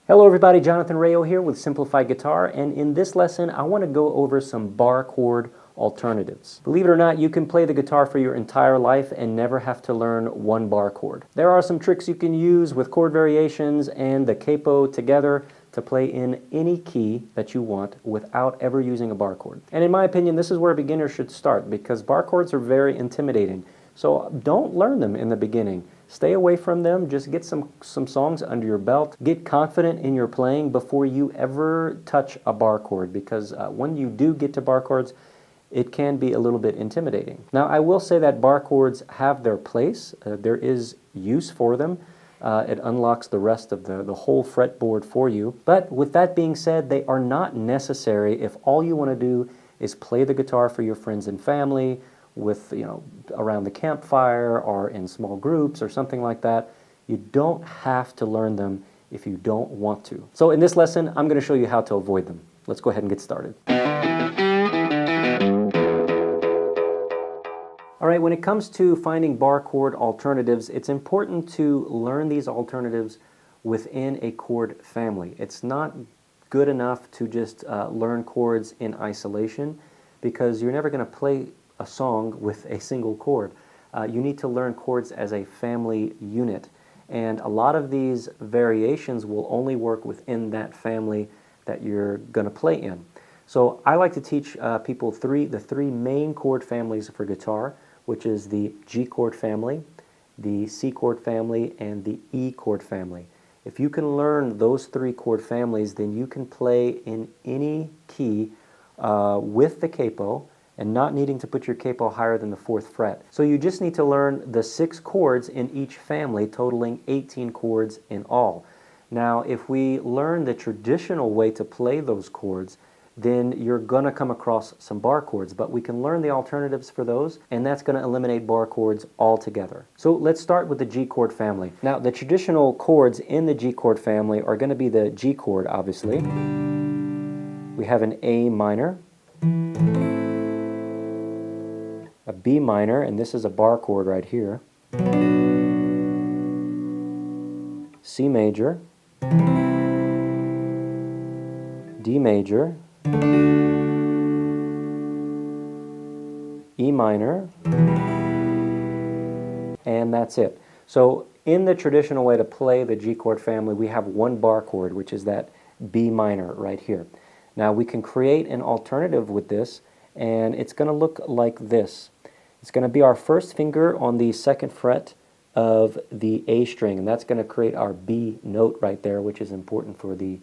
Hello everybody, Jonathan Rayo here with Simplified Guitar, and in this lesson I want to go over some bar chord alternatives. Believe it or not, you can play the guitar for your entire life and never have to learn one bar chord. There are some tricks you can use with chord variations and the capo together to play in any key that you want without ever using a bar chord. And in my opinion, this is where beginners should start because bar chords are very intimidating. So don't learn them in the beginning. Stay away from them. Just get some songs under your belt. Get confident in your playing before you ever touch a bar chord, because when you do get to bar chords, it can be a little bit intimidating. Now, I will say that bar chords have their place. There is use for them. It unlocks the rest of the whole fretboard for you. But with that being said, they are not necessary if all you want to do is play the guitar for your friends and family, with, around the campfire or in small groups or something like that. You don't have to learn them if you don't want to. So in this lesson, I'm going to show you how to avoid them. Let's go ahead and get started. All right, when it comes to finding bar chord alternatives, it's important to learn these alternatives within a chord family. It's not good enough to just learn chords in isolation, because you're never going to play a song with a single chord. You need to learn chords as a family unit, and a lot of these variations will only work within that family that you're going to play in. So I like to teach people the three main chord families for guitar, which is the G chord family, the C chord family, and the E chord family. If you can learn those three chord families, then you can play in any key with the capo, and not needing to put your capo higher than the 4th fret. So you just need to learn the 6 chords in each family, totaling 18 chords in all. Now, if we learn the traditional way to play those chords, then you're going to come across some bar chords, but we can learn the alternatives for those, and that's going to eliminate bar chords altogether. So let's start with the G chord family. Now, the traditional chords in the G chord family are going to be the G chord, obviously. We have an A minor, a B minor, and this is a bar chord right here, C major, D major, E minor, and that's it. So in the traditional way to play the G chord family, we have one bar chord, which is that B minor right here. Now we can create an alternative with this, and it's going to look like this. It's going to be our first finger on the 2nd fret of the A string, and that's going to create our B note right there, which is important for the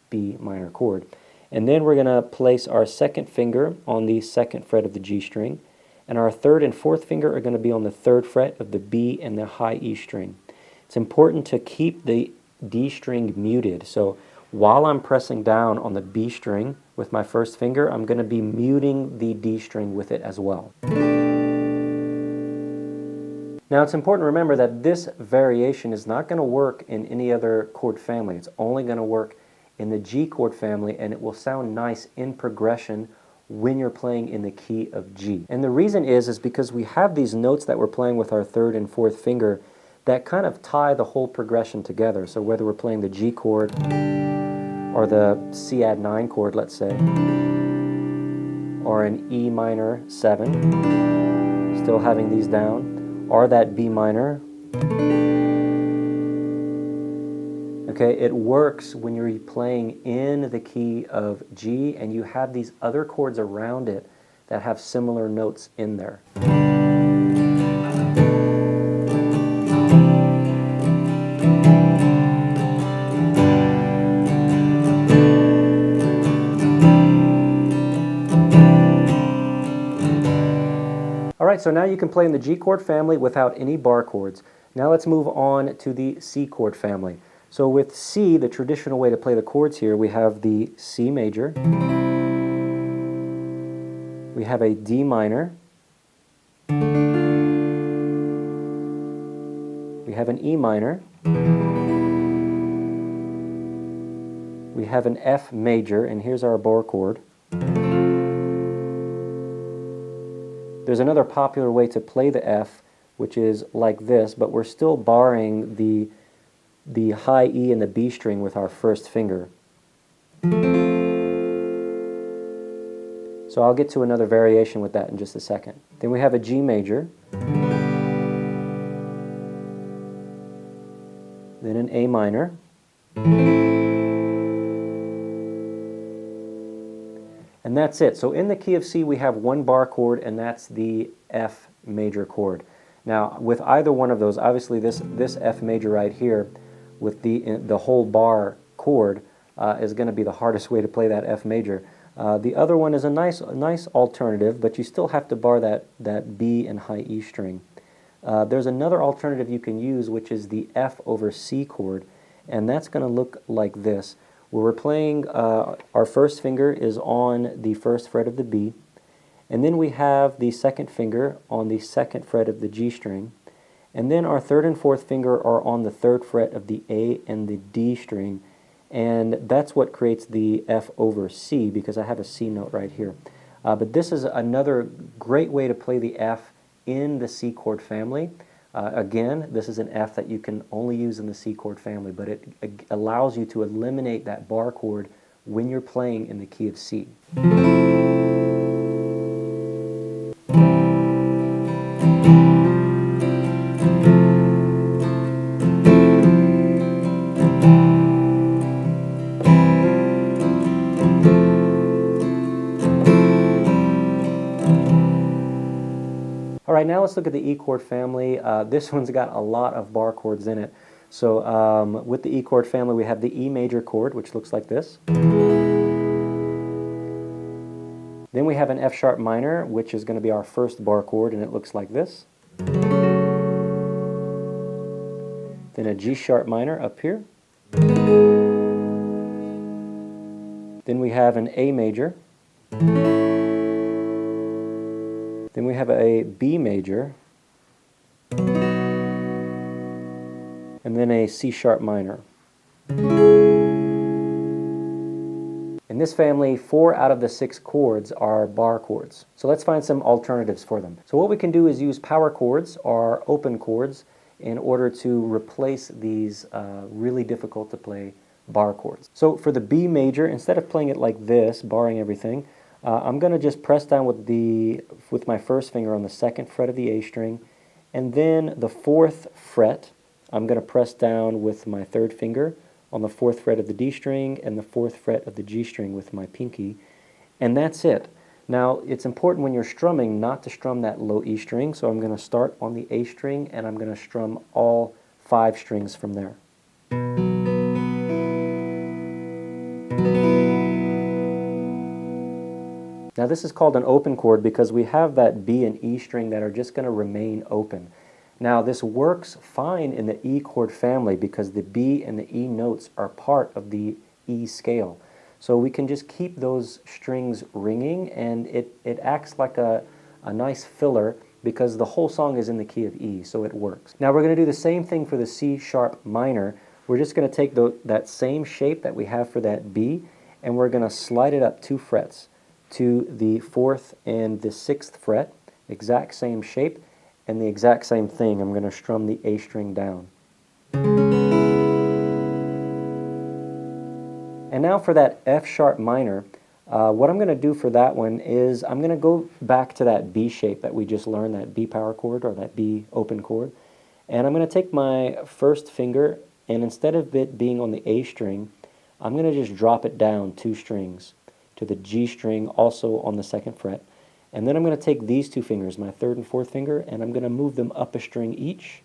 B minor chord. And then we're going to place our 2nd finger on the 2nd fret of the G string, and our 3rd and 4th finger are going to be on the 3rd fret of the B and the high E string. It's important to keep the D string muted, so while I'm pressing down on the B string with my 1st finger, I'm going to be muting the D string with it as well. Now, it's important to remember that this variation is not going to work in any other chord family. It's only going to work in the G chord family, and it will sound nice in progression when you're playing in the key of G. And the reason is because we have these notes that we're playing with our 3rd and 4th finger that kind of tie the whole progression together. So whether we're playing the G chord or the C add 9 chord, let's say, or an E minor 7, still having these down, or that B minor. Okay, it works when you're playing in the key of G and you have these other chords around it that have similar notes in there. Alright, so now you can play in the G chord family without any bar chords. Now let's move on to the C chord family. So with C, the traditional way to play the chords here, we have the C major, we have a D minor, we have an E minor, we have an F major, and here's our bar chord. There's another popular way to play the F, which is like this, but we're still barring the the high E and the B string with our first finger. So I'll get to another variation with that in just a second. Then we have a G major, then an A minor, and that's it. So in the key of C we have one bar chord, and that's the F major chord. Now with either one of those, obviously this F major right here with the whole bar chord is going to be the hardest way to play that F major. The other one is a nice alternative, but you still have to bar that B and high E string. There's another alternative you can use, which is the F over C chord, and that's going to look like this, where we're playing, our first finger is on the first fret of the B, and then we have the second finger on the second fret of the G string, and then our third and fourth finger are on the third fret of the A and the D string, and that's what creates the F over C, because I have a C note right here. But this is another great way to play the F in the C chord family. Again, this is an F that you can only use in the C chord family, but it allows you to eliminate that bar chord when you're playing in the key of C. All right, now let's look at the E chord family. This one's got a lot of bar chords in it. So with the E chord family, we have the E major chord, which looks like this. Then we have an F sharp minor, which is going to be our first bar chord, and it looks like this. Then a G sharp minor up here. Then we have an A major. Then we have a B major, and then a C sharp minor. In this family, 4 out of the 6 chords are bar chords. So let's find some alternatives for them. So what we can do is use power chords or open chords in order to replace these really difficult to play bar chords. So for the B major, instead of playing it like this, barring everything, I'm going to just press down with my first finger on the second fret of the A string, and then the fourth fret, I'm going to press down with my third finger on the fourth fret of the D string and the fourth fret of the G string with my pinky, and that's it. Now, it's important when you're strumming not to strum that low E string, so I'm going to start on the A string and I'm going to strum all 5 strings from there. Now this is called an open chord because we have that B and E string that are just going to remain open. Now this works fine in the E chord family because the B and the E notes are part of the E scale. So we can just keep those strings ringing, and it acts like a nice filler because the whole song is in the key of E, so it works. Now we're going to do the same thing for the C sharp minor. We're just going to take that same shape that we have for that B, and we're going to slide it up 2 frets to the 4th and the 6th fret, exact same shape, and the exact same thing. I'm going to strum the A string down. And now for that F sharp minor, what I'm going to do for that one is I'm going to go back to that B shape that we just learned, that B power chord or that B open chord, and I'm going to take my first finger, and instead of it being on the A string, I'm going to just drop it down 2 strings to the G string, also on the 2nd fret. And then I'm going to take these 2 fingers, my 3rd and 4th finger, and I'm going to move them up a string each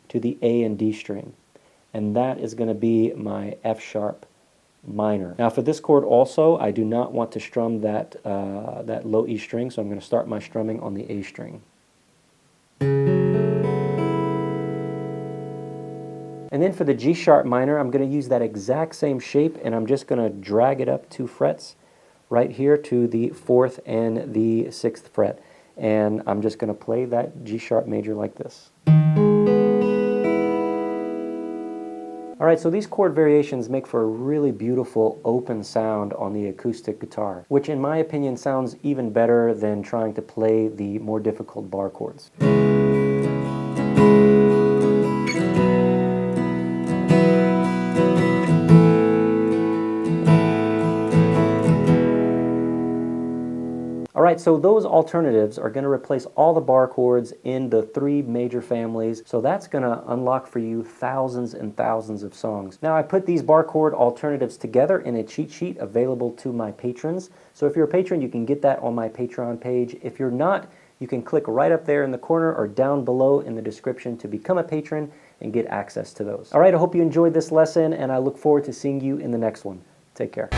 to the A and D string. And that is going to be my F sharp minor. Now for this chord also, I do not want to strum that low E string, so I'm going to start my strumming on the A string. And then for the G sharp minor, I'm going to use that exact same shape, and I'm just going to drag it up 2 frets right here to the 4th and the 6th fret. And I'm just going to play that G sharp major like this. Alright, so these chord variations make for a really beautiful open sound on the acoustic guitar, which in my opinion sounds even better than trying to play the more difficult bar chords. right, so those alternatives are going to replace all the bar chords in the 3 major families, so that's going to unlock for you thousands and thousands of songs. Now, I put these bar chord alternatives together in a cheat sheet available to my patrons, so if you're a patron, you can get that on my Patreon page. If you're not, you can click right up there in the corner or down below in the description to become a patron and get access to those. All right, I hope you enjoyed this lesson, and I look forward to seeing you in the next one. Take care.